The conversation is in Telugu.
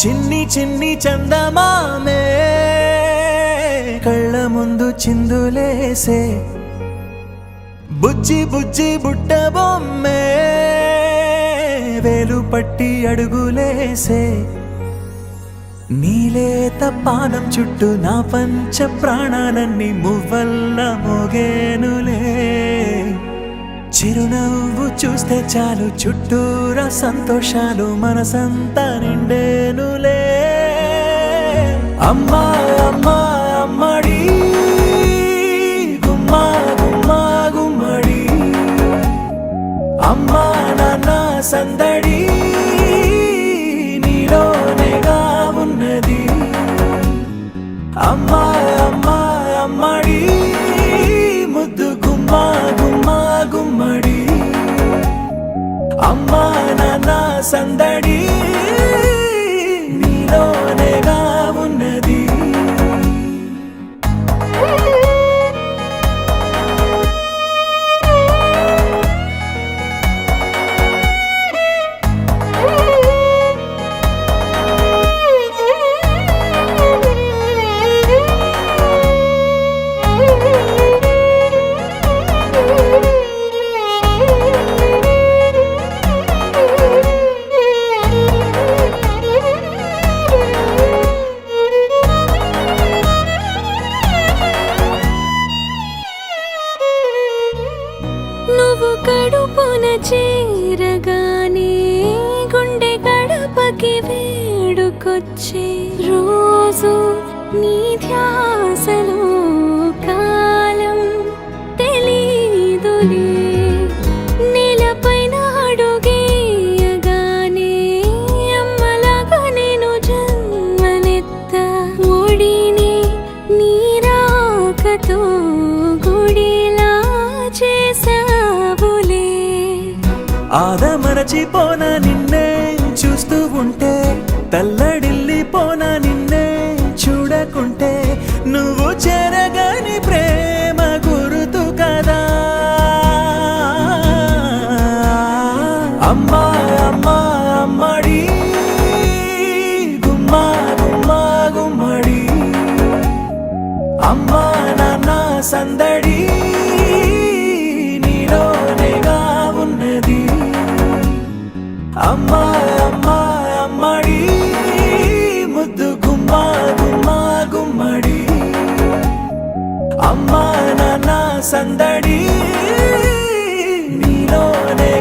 చిన్ని చిన్ని చందమామే కళ్ళ ముందు చిందులేసే బుజ్జి బుజ్జి బుట్ట బొమ్మే వేలు పట్టి అడుగులేసే నీలేత పానం చుట్టూ నా పంచ ప్రాణాలన్నీ మువ్వల్ల మోగేనులే చిరునవ్వు చూస్తే చాలు చుట్టూరా సంతోషాలు మనసంతా నిండేనులే అమ్మా అమ్మా అమ్మడి గుమ్మా గుమ్మా గుమ్మడి అమ్మా నాన్న సందడి నీలోనేగా ఉన్నది అమ్మా అమ్మా అమ్మడి ముద్దు గుమ్మా గుమ్మా గుమ్మడి అమ్మా నాన్న సందడి నీలోనేగా ఉన్నది నువ్వు కడుపున చేరగానే గుండె గడపకి వేడుకొచ్చే రోజు నీ ధ్యాసలో కాలం తెలీదులే నేలపైన అడుగేయగానే అమ్మలాగా నేను జన్మనెత్త ఒడిని నీ రాకతో గుడిలా చేసావులే ఆదమరచిపోనా నిన్నే చూస్తూ ఉంటే తల్లడిల్లిపోనా నిన్నే చూడకుంటే నువ్వు చెరగని ప్రేమ గురుతు కదా అమ్మా అమ్మా అమ్మడి గుమ్మా గుమ్మా గుమ్మడి అమ్మా నాన్న సందడి నీలోనేగా ఉన్నది అమ్మా అమ్మా అమ్మడి ముద్దు గుమ్మా గుమ్మా గుమ్మడి అమ్మా నాన్న సందడి నీలోనే